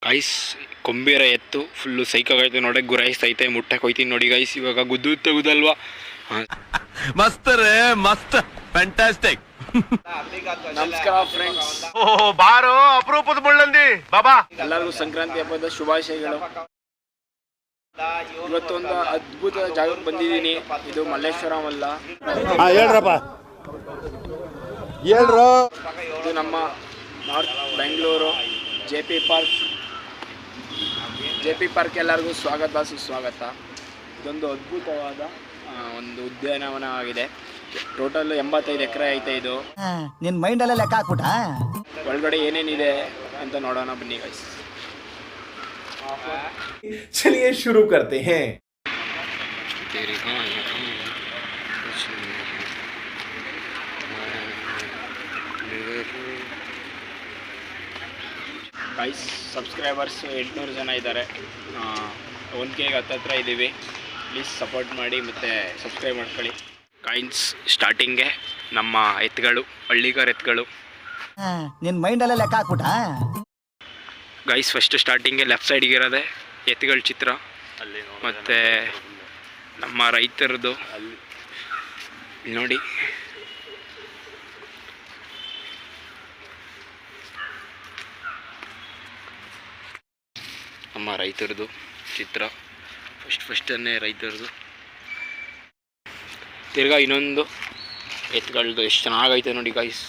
Guys ಕೊಂಬೇರ ಎತ್ತು full ಸೈಕಾಗೈತೆ ನೋಡಕ್ಕೆ ಗುರಾಯಿಸ್ತೈತೆ ಮುಟ್ಟಕ್ಕೆ ಹೋಯ್ತೀನಿ ನೋಡಿ ಗೈಸ್. ಇವಾಗ ಗುದ್ದು ತೆಗುದಲ್ವಾ ಮಸ್ತ್ ರೇ ಮಸ್ತ್ ಫ್ಯಾಂಟಾಸ್ಟಿಕ್. ನಮಸ್ಕಾರ ಫ್ರೆಂಡ್ಸ್, ಬಾರೋ ಅಪರೂಪದ ಮುಳ್ಳಂದಿ ಬಾಬಾ. ಎಲ್ಲರಿಗೂ ಸಂಕ್ರಾಂತಿ ಹಬ್ಬದ ಶುಭಾಶಯಗಳು. ಇವತ್ತೊಂದು ಅದ್ಭುತ ಜಾಗಕ್ಕೆ ಬಂದಿದ್ದೀನಿ. ಇದು ಮಲ್ಲೇಶ್ವರಂ ಅಲ್ಲ, ಹೇಳ್ರಪ್ಪ ಹೇಳ್ರು. ಇದು ನಮ್ಮ north Bengaluru J P park. ಎಲ್ಲರಿಗೂ ಸ್ವಾಗತ ಸುಸ್ವಾಗತ. ಇದೊಂದು ಅದ್ಭುತವಾದ ಒಂದು ಉದ್ಯಾನವನವಾಗಿದೆ. ಟೋಟಲ್ 85 ಎಕರೆ ಐತೆ ಇದು. ನಿನ್ ಮೈಂಡಲ್ಲೇ ಲೆಕ್ಕ ಹಾಕ್ಬಿಟ್ಟ. ಒಳಗಡೆ ಏನೇನಿದೆ ಅಂತ ನೋಡೋಣ ಬನ್ನಿ ಗೈಸ್. चलिए शुरू करते हैं. ಗೈಸ್ ಸಬ್ಸ್ಕ್ರೈಬರ್ಸ್ 800 ಜನ ಇದ್ದಾರೆ. 1K ಹತ್ತತ್ರ ಇದ್ದೀವಿ. ಪ್ಲೀಸ್ ಸಪೋರ್ಟ್ ಮಾಡಿ ಮತ್ತು ಸಬ್ಸ್ಕ್ರೈಬ್ ಮಾಡ್ಕೊಳ್ಳಿ. ಗೈಸ್ ಸ್ಟಾರ್ಟಿಂಗ್ಗೆ ನಮ್ಮ ಎತ್ತುಗಳು, ಹಳ್ಳಿಗಾರ ಎತ್ತುಗಳು. ನಿನ್ ಮೈಂಡಲ್ಲೇ ಲೆಕ್ಕ ಹಾಕ್ಬಿಟ್ಟ. ಗೈಸ್ ಫಸ್ಟ್ ಸ್ಟಾರ್ಟಿಂಗ್ಗೆ ಲೆಫ್ಟ್ ಸೈಡಿಗೆ ಇರೋದೆ ಎತ್ತುಗಳ ಚಿತ್ರ, ಮತ್ತು ನಮ್ಮ ರೈತರದ್ದು ಇಲ್ಲಿ ನೋಡಿ. ನಮ್ಮ ರೈತರದ್ದು ಚಿತ್ರ ಫಸ್ಟನ್ನೇ ರೈತರದ್ದು. ತಿರ್ಗಾ ಇನ್ನೊಂದು ಎತ್ತುಗಳದ್ದು ಎಷ್ಟು ಚೆನ್ನಾಗೈತೆ ನೋಡಿ ಗೈಸ್.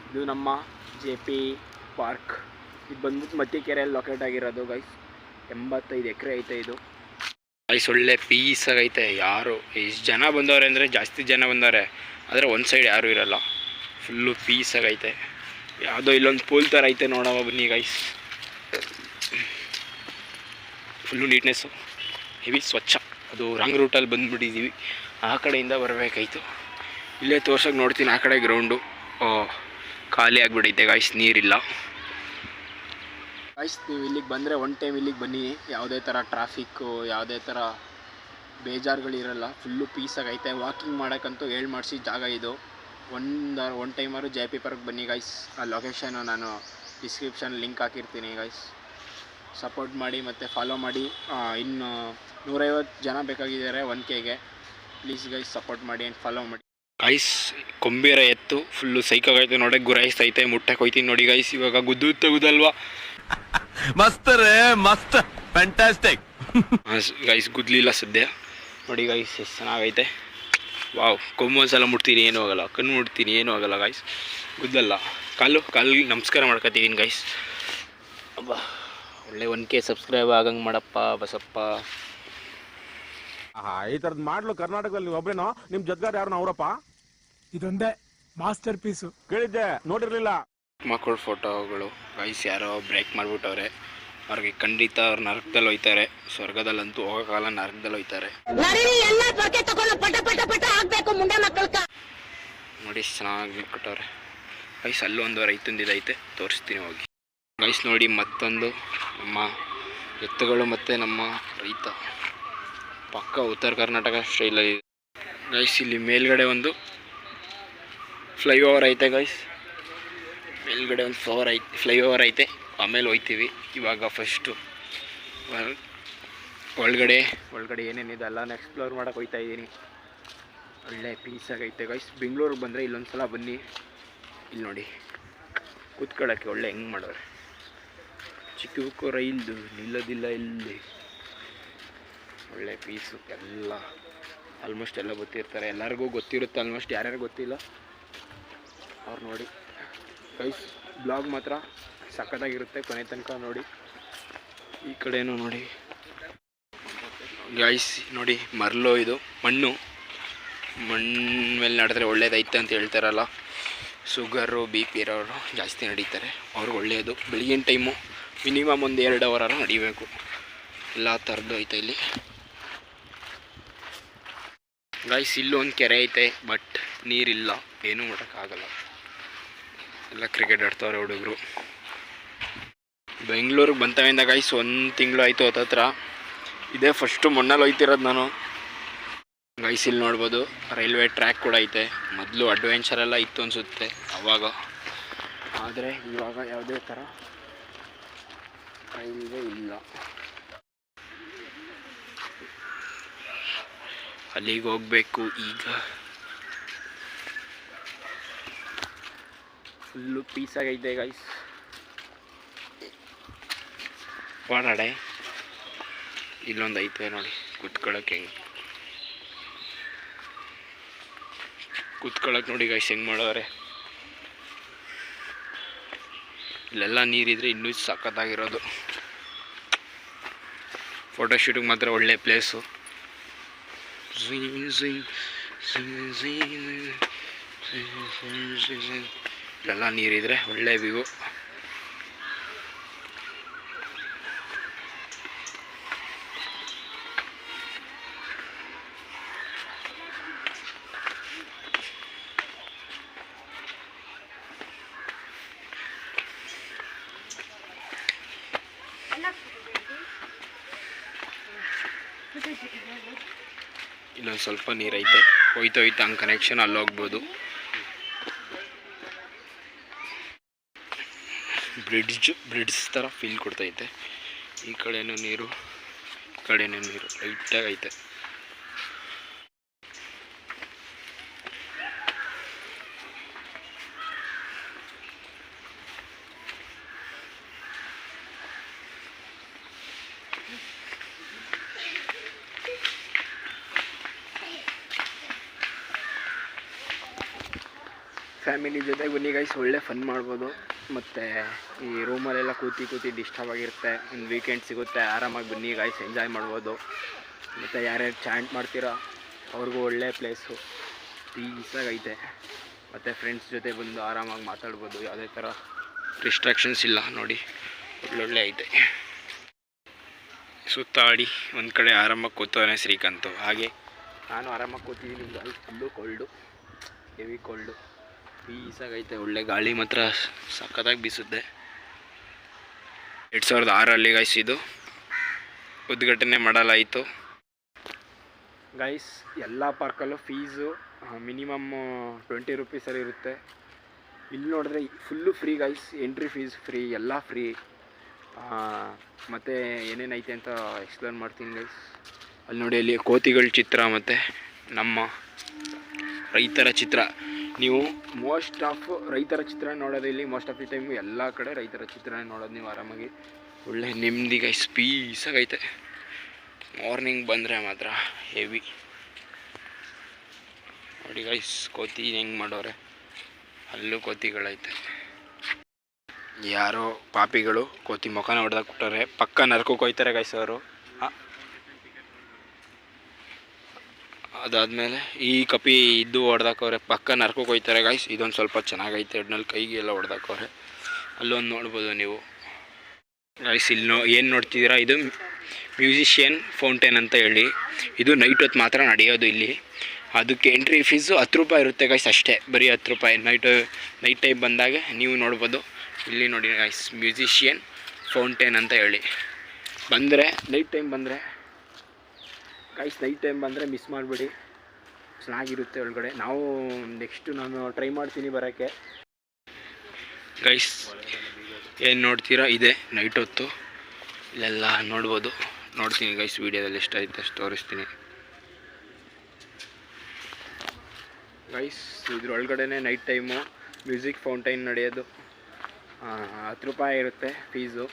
ಇದು ನಮ್ಮ ಜೆ ಪಿ ಪಾರ್ಕ್. ಇದು ಬಂದ್ಬಿಟ್ಟು ಮತ್ತಿಕೆರೆಯಲ್ಲಿ ಲೊಕೇಟ್ ಆಗಿರೋದು ಗೈಸ್. 85 ಎಕರೆ ಐತೆ ಇದು ಗೈಸ್. ಒಳ್ಳೆ ಪೀಸಾಗೈತೆ. ಯಾರು ಎಷ್ಟು ಜನ ಬಂದವ್ರೆ ಅಂದರೆ ಜಾಸ್ತಿ ಜನ ಬಂದವ್ರೆ, ಆದರೆ ಒಂದು ಸೈಡ್ ಯಾರೂ ಇರೋಲ್ಲ. ಫುಲ್ಲು ಪೀಸಾಗೈತೆ. ಯಾವುದೋ ಇಲ್ಲೊಂದು ಪೂಲ್ ಥರ ಐತೆ, ನೋಡೋವ ಬನ್ನಿ ಗೈಸ್. ಫುಲ್ಲು ನೀಟ್ನೆಸ್ಸು, ಹೆವಿ ಸ್ವಚ್ಛ. ಅದು ರಾಂಗ್ ರೂಟಲ್ಲಿ ಬಂದುಬಿಟ್ಟಿದ್ದೀವಿ, ಆ ಕಡೆಯಿಂದ ಬರಬೇಕಾಯ್ತು. ಇಲ್ಲೇ ತೋರ್ಸೋಕೆ ನೋಡ್ತೀನಿ. ಆ ಕಡೆ ಗ್ರೌಂಡು ಖಾಲಿ ಆಗಿಬಿಟ್ಟೈತೆ ಗೈಸ್, ನೀರಿಲ್ಲ ಗೈಸ್. ನೀವು ಇಲ್ಲಿಗೆ ಬಂದರೆ ಒನ್ ಟೈಮ್ ಇಲ್ಲಿಗೆ ಬನ್ನಿ. ಯಾವುದೇ ಥರ ಟ್ರಾಫಿಕ್ಕು, ಯಾವುದೇ ಥರ ಬೇಜಾರುಗಳಿರಲ್ಲ. ಫುಲ್ಲು ಪೀಸಾಗೈತೆ. ವಾಕಿಂಗ್ ಮಾಡೋಕ್ಕಂತೂ ಮಾಡಿಸಿ ಜಾಗ ಇದು. ಒನ್ ಟೈಮಾರು ಜೆ ಪಿ ಪಾರ್ಕ್ ಬನ್ನಿ ಗೈಸ್. ಆ ಲೊಕೇಶನ್ನು ನಾನು ಡಿಸ್ಕ್ರಿಪ್ಷನ್ ಲಿಂಕ್ ಹಾಕಿರ್ತೀನಿ ಗೈಸ್. ಸಪೋರ್ಟ್ ಮಾಡಿ ಮತ್ತು ಫಾಲೋ ಮಾಡಿ. ಇನ್ನು 150 ಜನ ಬೇಕಾಗಿದ್ದಾರೆ 1Kಗೆ. ಪ್ಲೀಸ್ ಗೈಸ್ ಸಪೋರ್ಟ್ ಮಾಡಿ ಆ್ಯಂಡ್ ಫಾಲೋ ಮಾಡಿ ಗೈಸ್. ಕೊಂಬೇರ ಎತ್ತು ಫುಲ್ಲು ಸೈಕಾಗೈತೆ ನೋಡಕ್ಕೆ ಗುರಾಯಿಸ್ತೈತೆ ಮುಟ್ಟಕ್ಕೆ ಹೋಯ್ತೀನಿ ನೋಡಿ ಗೈಸ್. ಇವಾಗ ಗುದ್ದು ತೆಗುದಲ್ವಾ ಮಸ್ತ್ ರೇ ಮಸ್ತ್ ಫ್ಯಾಂಟಾಸ್ಟಿಕ್. ಗೈಸ್ ಗುದ್ಲಿಲ್ಲ ಸದ್ಯ ನೋಡಿ ಗೈಸ್, ಎಷ್ಟು ಚೆನ್ನಾಗೈತೆ. ವಾವ್, ಕೊಮ್ಮೊಂದ್ಸಲ ಮುಟ್ತೀನಿ ಏನೂ ಆಗೋಲ್ಲ, ಕಣ್ಣು ಮುಟ್ತೀನಿ ಏನೂ ಆಗೋಲ್ಲ ಗೈಸ್. ಗುದ್ದಲ್ಲ, ಕಾಲಿಗೆ ನಮಸ್ಕಾರ ಮಾಡ್ಕೊತಿದ್ದೀನಿ ಗೈಸ್. ಅಬ್ಬಾ, ಒಳ್ಳೆ 1K ಸಬ್ಸ್ಕ್ರೈಬ್ ಆಗಂಗೆ ಮಾಡಪ್ಪ ಬಸಪ್ಪ. ಈ ತರದ್ ಮಾಡ್ಲು ಕರ್ನಾಟಕದಲ್ಲಿ ನೀವು ಒಬ್ರೇನೋ? ನಿಮ್ ಜೊತೆಗಾರ ಯಾರು ಅವರಪ್ಪ? ಇದೊಂದೇ ಮಾಸ್ಟರ್ ಪೀಸು. ಕೇಳಿದ್ದೆ, ನೋಡಿರ್ಲಿಲ್ಲ. ಮಕ್ಕಳ ಫೋಟೋಗಳು ಗೈಸ್. ಯಾರೋ ಬ್ರೇಕ್ ಮಾಡಿಬಿಟ್ಟವ್ರೆ. ಅವ್ರಿಗೆ ಖಂಡಿತ ಅವ್ರ ನರಕದಲ್ಲಿ ಹೋಯ್ತಾರೆ. ಸ್ವರ್ಗದಲ್ಲಂತೂ ಹೋಗೋಕಾಲ, ನರಕದಲ್ಲಿ ಹೋಯ್ತಾರೆ ನೋಡಿ. ಚೆನ್ನಾಗಿ ಕೊಟ್ಟವ್ರೆ ಗೈಸ್. ಅಲ್ಲೊಂದು ರೈತಂದಿದೈತೆ, ತೋರಿಸ್ತೀನಿ ಹೋಗಿ ಗೈಸ್. ನೋಡಿ ಮತ್ತೊಂದು ನಮ್ಮ ಎತ್ತುಗಳು ಮತ್ತು ನಮ್ಮ ರೈತ. ಪಕ್ಕ ಉತ್ತರ ಕರ್ನಾಟಕ ಸ್ಟೈಲಲ್ಲಿ ಗೈಸ್. ಇಲ್ಲಿ ಮೇಲ್ಗಡೆ ಒಂದು ಫ್ಲೈಓವರ್ ಐತೆ ಗೈಸ್. ಮೇಲ್ಗಡೆ ಒಂದು ಫ್ಲೈಓವರ್ ಐತೆ, ಆಮೇಲೆ ಹೋಯ್ತೀವಿ. ಇವಾಗ ಫಸ್ಟು ಒಳಗಡೆ ಏನೇನಿದೆ ಎಲ್ಲನೂ ಎಕ್ಸ್ಪ್ಲೋರ್ ಮಾಡೋಕೆ ಹೋಗ್ತಾ ಇದ್ದೀನಿ. ಒಳ್ಳೆ ಪೀಸಾಗೈತೆ ಗೈಸ್. ಬೆಂಗಳೂರಿಗೆ ಬಂದರೆ ಇಲ್ಲೊಂದು ಸಲ ಬನ್ನಿ. ಇಲ್ಲಿ ನೋಡಿ ಕೂತ್ಕೊಳ್ಳೋಕ್ಕೆ ಒಳ್ಳೆ ಹೆಂಗೆ ಮಾಡೋರೆ. ಚಿಕ್ಕ ರೈಲ್ದು ನಿಲ್ಲೋದಿಲ್ಲ ಇಲ್ಲಿ. ಒಳ್ಳೆ ಪೀಸು. ಎಲ್ಲ ಆಲ್ಮೋಸ್ಟ್ ಎಲ್ಲ ಗೊತ್ತಿರ್ತಾರೆ, ಎಲ್ಲರಿಗೂ ಗೊತ್ತಿರುತ್ತೆ ಆಲ್ಮೋಸ್ಟ್. ಯಾರ್ಯಾರು ಗೊತ್ತಿಲ್ಲ ಅವ್ರು ನೋಡಿ ಗೈಸ್. ಬ್ಲಾಗ್ ಮಾತ್ರ ಸಖತ್ತಾಗಿರುತ್ತೆ, ಕೊನೆ ತನಕ ನೋಡಿ. ಈ ಕಡೆನೂ ನೋಡಿ ಗೈಸ್. ನೋಡಿ ಮರಳು, ಇದು ಮಣ್ಣು ಮೇಲೆ ನಡೆದ್ರೆ ಒಳ್ಳೇದೈತೆ ಅಂತ ಹೇಳ್ತಾರಲ್ಲ. ಶುಗರು BP ಇರೋರು ಜಾಸ್ತಿ ನಡೀತಾರೆ, ಅವ್ರಿಗೆ ಒಳ್ಳೆಯದು. ಬೆಳಗಿನ ಟೈಮು ಮಿನಿಮಮ್ ಒಂದು 2 ಅವರಾರು ನಡಿಬೇಕು. ಎಲ್ಲ ಥರದ್ದು ಐತೆ ಇಲ್ಲಿ ಗೈಸ್. ಇಲ್ಲೊಂದು ಕೆರೆ ಐತೆ, ಬಟ್ ನೀರಿಲ್ಲ, ಏನೂ ಮಾಡೋಕ್ಕಾಗಲ್ಲ. ಎಲ್ಲ ಕ್ರಿಕೆಟ್ ಆಡ್ತವ್ರೆ ಹುಡುಗರು. ಬೆಂಗಳೂರಿಗೆ ಬಂತವಿಂದ ಗೈಸ್ 1 ತಿಂಗಳು ಆಯಿತು ಹತ್ತತ್ರ. ಇದೇ ಫಸ್ಟು ಮಣ್ಣಲ್ಲಿ ಹೋಯ್ತಿರೋದು ನಾನು ಗೈಸ್. ಇಲ್ಲಿ ನೋಡ್ಬೋದು ರೈಲ್ವೆ ಟ್ರ್ಯಾಕ್ ಕೂಡ ಐತೆ. ಮೊದಲು ಅಡ್ವೆಂಚರೆಲ್ಲ ಇತ್ತು ಅನಿಸುತ್ತೆ ಅವಾಗ. ಆದರೆ ಇವಾಗ ಯಾವುದೇ ಥರ ರೈಲ್ವೆ ಇಲ್ಲ. ಅಲ್ಲಿಗೆ ಹೋಗಬೇಕು ಈಗ. ಫುಲ್ಲು ಪೀಸಾಗೈತೆ ಗೈಸ್. ಒಳಗಡೆ ಇಲ್ಲೊಂದು ಐತೆ ನೋಡಿ ಕೂತ್ಕೊಳ್ಳೋಕೆ. ಕೂತ್ಕೊಳ್ಳೋಕೆ ನೋಡಿ ಗೈಸ್ ಹೆಂಗೆ ಮಾಡೋರೆ. ಇಲ್ಲೆಲ್ಲ ನೀರಿದ್ರೆ ಇನ್ನೂ ಸಖತ್ತಾಗಿರೋದು. ಫೋಟೋಶೂಟಿಗೆ ಮಾತ್ರ ಒಳ್ಳೆ ಪ್ಲೇಸು. ಇಲ್ಲೆಲ್ಲ ನೀರಿದ್ರೆ ಒಳ್ಳೆ ವ್ಯೂ. ಇಲ್ಲೊಂದು ಸ್ವಲ್ಪ ನೀರೈತೆ, ಹೋಯ್ತು ಹಂಗೆ ಕನೆಕ್ಷನ್ ಅಲ್ಲಿ ಹೋಗ್ಬೋದು. ಬ್ರಿಡ್ಜ್ ಥರ ಫೀಲ್ ಕೊಡ್ತೈತೆ. ಈ ಕಡೆನೂ ನೀರು, ಈ ಕಡೆನೂ ನೀರು ಲೈಟಾಗೈತೆ. ಫ್ಯಾಮಿಲಿ ಜೊತೆಗೆ ಬನ್ನಿ ಗೈಸ್, ಒಳ್ಳೆ ಫನ್ ಮಾಡ್ಬೋದು. ಮತ್ತು ಈ ರೂಮಲ್ಲೆಲ್ಲ ಕೂತಿ ಡಿಸ್ಟರ್ಬ್ ಆಗಿರುತ್ತೆ. ಒಂದು ವೀಕೆಂಡ್ ಸಿಗುತ್ತೆ, ಆರಾಮಾಗಿ ಬನ್ನಿ ಗೈಸ್, ಎಂಜಾಯ್ ಮಾಡ್ಬೋದು. ಮತ್ತು ಯಾರ್ಯಾರು ಚಾಂಟ್ ಮಾಡ್ತೀರಾ ಅವ್ರಿಗೂ ಒಳ್ಳೆ ಪ್ಲೇಸು, ಪೀಸಾಗೈತೆ. ಮತ್ತು ಫ್ರೆಂಡ್ಸ್ ಜೊತೆ ಬಂದು ಆರಾಮಾಗಿ ಮಾತಾಡ್ಬೋದು, ಯಾವುದೇ ಥರ ರಿಸ್ಟ್ರಿಕ್ಷನ್ಸ್ ಇಲ್ಲ. ನೋಡಿ ಒಳ್ಳೊಳ್ಳೆ ಐತೆ. ಸುತ್ತಾಡಿ ಒಂದು ಕಡೆ ಆರಾಮಾಗಿ ಕೂತವನೇ ಶ್ರೀಕಾಂತು. ಹಾಗೆ ನಾನು ಆರಾಮಾಗಿ ಕೂತಿದ್ದೀನಿ guys. Full cold, heavy cold, ಪೀಸಾಗೈತೆ. ಒಳ್ಳೆ ಗಾಳಿ ಮಾತ್ರ ಸಖತ್ತಾಗಿ ಬೀಸುತ್ತೆ. 2006 ಗೈಸ್ ಇದು ಉದ್ಘಾಟನೆ ಮಾಡಲಾಯಿತು. ಗೈಸ್ ಎಲ್ಲ ಪಾರ್ಕಲ್ಲೂ ಫೀಸು ಮಿನಿಮಮ್ 20 ರೂಪೀಸಲ್ಲಿ ಇರುತ್ತೆ. ಇಲ್ಲಿ ನೋಡಿದ್ರೆ full free guys. Entry fees free, ಎಲ್ಲ ಫ್ರೀ. ಮತ್ತು ಏನೇನೈತೆ ಅಂತ ಎಕ್ಸ್ಪ್ಲೇನ್ ಮಾಡ್ತೀನಿ ಗೈಸ್. ಅಲ್ಲಿ ನೋಡಿ, ಅಲ್ಲಿ ಕೋತಿಗಳ ಚಿತ್ರ ಮತ್ತು ನಮ್ಮ ರೈತರ ಚಿತ್ರ. ನೀವು ಮೋಸ್ಟ್ ಆಫ್ ರೈತರ ಚಿತ್ರ ನೋಡೋದು ಇಲ್ಲಿ. ಮೋಸ್ಟ್ ಆಫ್ ದಿ ಟೈಮ್ ಎಲ್ಲ ಕಡೆ ರೈತರ ಚಿತ್ರನೇ ನೋಡೋದು ನೀವು ಆರಾಮಾಗಿ. ಒಳ್ಳೆ ನೆಮ್ಮದಿ ಗೈಸ್, ಪೀಸಾಗೈತೆ. ಮಾರ್ನಿಂಗ್ ಬಂದರೆ ಮಾತ್ರ ಹೆವಿ. ನೋಡಿ ಗೈಸ್, ಕೋತಿ ಹೆಂಗೆ ಮಾಡೋರೆ. ಅಲ್ಲೂ ಕೋತಿಗಳೈತೆ. ಯಾರೋ ಪಾಪಿಗಳು ಕೋತಿ ಮುಖನ ಹೊಡೆದಾಕ್ ಬಿಟ್ಟವ್ರೆ. ಪಕ್ಕ ನರ್ಕಕ್ಕೆ ಹೋಯ್ತಾರೆ ಗೈಸ್ ಅವರು. ಅದಾದಮೇಲೆ ಈ ಕಪಿ ಇದ್ದು ಹೊಡೆದಾಕವ್ರೆ, ಪಕ್ಕ ನರ್ಕಕ್ಕೆ ಹೋಯ್ತಾರೆ ಗೈಸ್. ಇದೊಂದು ಸ್ವಲ್ಪ ಚೆನ್ನಾಗೈತೆ. ಒಡ್ನಲ್ಲಿ ಕೈಗೆ ಎಲ್ಲ ಹೊಡೆದಾಕವ್ರೆ. ಅಲ್ಲೊಂದು ನೋಡ್ಬೋದು ನೀವು ಗೈಸ್. ಇಲ್ಲಿ ಏನು ನೋಡ್ತಿದ್ದೀರಾ, ಇದು ಮ್ಯೂಸಿಷಿಯನ್ ಫೌಂಟೇನ್ ಅಂತ ಹೇಳಿ. ಇದು ನೈಟ್ ಹೊತ್ತು ಮಾತ್ರ ನಡೆಯೋದು ಇಲ್ಲಿ. ಅದಕ್ಕೆ ಎಂಟ್ರಿ ಫೀಸು 10 ರೂಪಾಯಿ ಇರುತ್ತೆ ಗೈಸ್, ಅಷ್ಟೇ. ಬರೀ 10 ರೂಪಾಯಿ. ನೈಟ್ ಟೈಮ್ ಬಂದಾಗ ನೀವು ನೋಡ್ಬೋದು. ಇಲ್ಲಿ ನೋಡಿ ಗೈಸ್, ಮ್ಯೂಸಿಷಿಯನ್ ಫೌಂಟೇನ್ ಅಂತ ಹೇಳಿ. ಬಂದರೆ ನೈಟ್ ಟೈಮ್ ಬಂದರೆ ಗೈಸ್, ನೈಟ್ ಟೈಮ್ ಬಂದರೆ ಮಿಸ್ ಮಾಡಿಬಿಡಿ, ಚೆನ್ನಾಗಿರುತ್ತೆ ಒಳಗಡೆ. ನಾನು ಟ್ರೈ ಮಾಡ್ತೀನಿ ಬರೋಕ್ಕೆ ಗೈಸ್. ಏನು ನೋಡ್ತೀರಾ, ಇದೆ ನೈಟ್ ಹೊತ್ತು ಇಲ್ಲೆಲ್ಲ ನೋಡ್ಬೋದು. ನೋಡ್ತೀನಿ ಗೈಸ್, ವೀಡಿಯೋದಲ್ಲಿ ಎಷ್ಟಾಯ್ತು ಅಷ್ಟು ತೋರಿಸ್ತೀನಿ ಗೈಸ್. ಇದ್ರೊಳಗಡೆ ನೈಟ್ ಟೈಮು ಮ್ಯೂಸಿಕ್ ಫೌಂಟೈನ್ ನಡೆಯೋದು. 10 ರೂಪಾಯಿ ಇರುತ್ತೆ ಫೀಸು.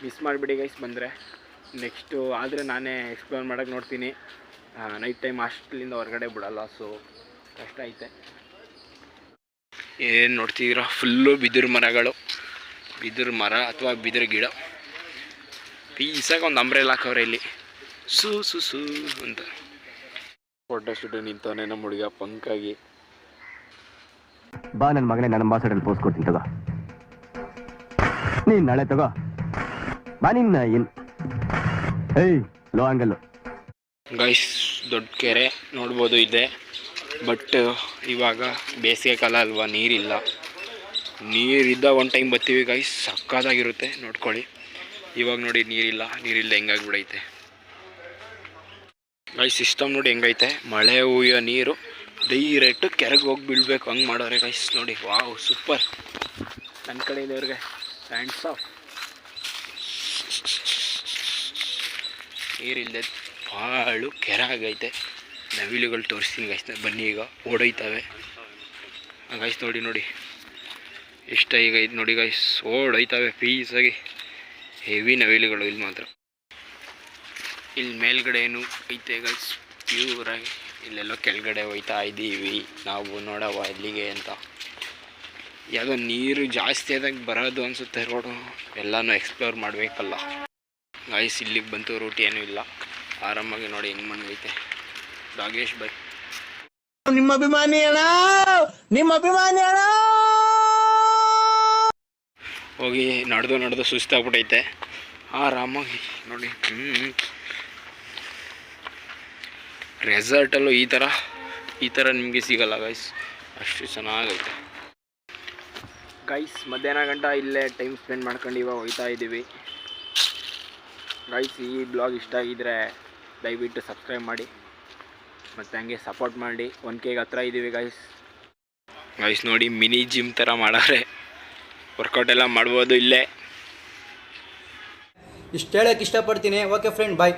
ಮಿಸ್ ಮಾಡಿಬಿಡಿ ಗೈಸ್ ಬಂದರೆ. ನೆಕ್ಸ್ಟು ಆದರೆ ನಾನೇ ಎಕ್ಸ್ಪ್ಲೋರ್ ಮಾಡೋಕ್ಕೆ ನೋಡ್ತೀನಿ. ನೈಟ್ ಟೈಮ್ ಹಾಸ್ಟೆಲಿಂದ ಹೊರಗಡೆ ಬಿಡಲ್ಲ, ಸೊ ಕಷ್ಟ ಐತೆ. ಏನು ನೋಡ್ತಿದ್ದೀರಾ, ಫುಲ್ಲು ಬಿದಿರು ಮರಗಳು. ಬಿದಿರು ಮರ ಅಥವಾ ಬಿದಿರು ಗಿಡ. ಪೀಸಾಗಿ ಒಂದು ಅಂಬ್ರೆಲ್ಲ ಹಾಕವ್ರೆ ಇಲ್ಲಿ, ಸೂ ಅಂತ. ಫೋಟೋ ಶೂಟ್ ನಿಂತವನೇ ನಮ್ಮ ಹುಡುಗ ಪಂಕಾಗಿ. ಬಾ ನನ್ನ ಮಗನೇ, ನನ್ನ ಅಂಬಾಸಡರ್ ಪೋಸ್ಟ್ ಕೊಡ್ತೀನಿ ತಗೋ. ನೀನು ನಾಳೆ ತಗೋ ಬಾ. ನಿನ್ನ ಏಯ್ ಲೋ ಆಂಗಲ್ಲು ಗೈಸ್. ದೊಡ್ಡ ಕೆರೆ ನೋಡ್ಬೋದು ಇದೆ. ಬಟ್ ಇವಾಗ ಬೇಸಿಗೆ ಕಾಲ ಅಲ್ವಾ, ನೀರಿಲ್ಲ. ನೀರಿದ್ದಾಗ ಒಂದು ಟೈಮ್ ಬರ್ತೀವಿ ಗೈಸ್, ಸಕ್ಕತ್ತಾಗಿರುತ್ತೆ, ನೋಡ್ಕೊಳ್ಳಿ. ಇವಾಗ ನೋಡಿ ನೀರಿಲ್ಲ ಹೆಂಗಾಗ್ಬಿಡೈತೆ ಗೈಸ್. ಸಿಸ್ಟಮ್ ನೋಡಿ ಹೆಂಗೈತೆ. ಮಳೆ ಹುಯ್ಯೋ ನೀರು ಡೈರೆಕ್ಟು ಕೆರೆಗೆ ಹೋಗಿ ಬೀಳ್ಬೇಕು ಹಂಗೆ ಮಾಡೋರೆ ಗೈಸ್ ನೋಡಿ. Wow super. ನನ್ನ ಕಡೆಯಿಂದವ್ರಿಗೆ ಹ್ಯಾಂಡ್ಸ್ ಆಫ್. ನೀರಿಲ್ಲದೆ ಭಾಳು ಕೆರೆ ಆಗೈತೆ. ನವಿಲುಗಳು ತೋರಿಸ್ತೀನಿ ಗೈಸ್, ಬನ್ನಿ ಈಗ ಓಡೋಯ್ತವೆ ಗೈಸ್. ನೋಡಿ ಇಷ್ಟ ಈಗ ಇದು ನೋಡಿ ಗೈಸ್, ಓಡೋಯ್ತವೆ ಪೀಸಾಗಿ. ಹೆವಿ ನವಿಲುಗಳು ಇಲ್ಲಿ ಮಾತ್ರ. ಇಲ್ಲಿ ಮೇಲ್ಗಡೆ ಏನು ಐತೆ ಗೈಸ್ ಪ್ಯೂರಾಗಿ. ಇಲ್ಲೆಲ್ಲೋ ಕೆಳಗಡೆ ಹೋಯ್ತಾ ಇದ್ದೀವಿ ನಾವು ನೋಡವ ಇಲ್ಲಿಗೆ ಅಂತ. ಯಾವುದೋ ನೀರು ಜಾಸ್ತಿ ಆದಾಗ ಬರೋದು ಅನಿಸುತ್ತೆ ರೋಡು. ಎಲ್ಲನೂ ಎಕ್ಸ್ಪ್ಲೋರ್ ಮಾಡಬೇಕಲ್ಲ ಗೈಸ್. ಇಲ್ಲಿಗೆ ಬಂತು ರೂಟ್ ಏನೂ ಇಲ್ಲ, ಆರಾಮಾಗಿ ನೋಡಿ ಹೆಂಗೆ ಮನಗೈತೆ. ನಾಗೇಶ್ ಬೈ ನಿಮ್ಮ ಅಭಿಮಾನಿ ಅಣ್ಣ, ನಿಮ್ಮ ಅಭಿಮಾನಿ ಅಣ್ಣ. ಹೋಗಿ ನಡೆದು ಸುಸ್ತಾಗ್ಬಿಟ್ಟೈತೆ. ಆರಾಮಾಗಿ ನೋಡಿ. ರೆಸಾರ್ಟಲ್ಲೂ ಈ ಥರ ನಿಮಗೆ ಸಿಗಲ್ಲ ಗೈಸ್, ಅಷ್ಟು ಚೆನ್ನಾಗೈತೆ ಗೈಸ್. ಮಧ್ಯಾಹ್ನ ಗಂಟ ಇಲ್ಲೇ ಟೈಮ್ ಸ್ಪೆಂಡ್ ಮಾಡ್ಕೊಂಡು ಇವಾಗ ಹೋಗ್ತಾ ಇದ್ದೀವಿ ಗೈಸ್. ಈ ಬ್ಲಾಗ್ ಇಷ್ಟ ಆಗಿದ್ರೆ ದಯವಿಟ್ಟು ಸಬ್ಸ್ಕ್ರೈಬ್ ಮಾಡಿ ಮತ್ತು ಹಂಗೆ ಸಪೋರ್ಟ್ ಮಾಡಿ. 1K ಹತ್ರ ಇದ್ದೀವಿ ಗೈಸ್ ನೋಡಿ. ಮಿನಿ ಜಿಮ್ ಥರ ಮಾಡಾರೆ, ವರ್ಕೌಟ್ ಎಲ್ಲ ಮಾಡ್ಬೋದು ಇಲ್ಲೇ. ಇಷ್ಟು ಹೇಳೋಕ್ಕೆ ಇಷ್ಟಪಡ್ತೀನಿ. ಓಕೆ ಫ್ರೆಂಡ್, ಬಾಯ್.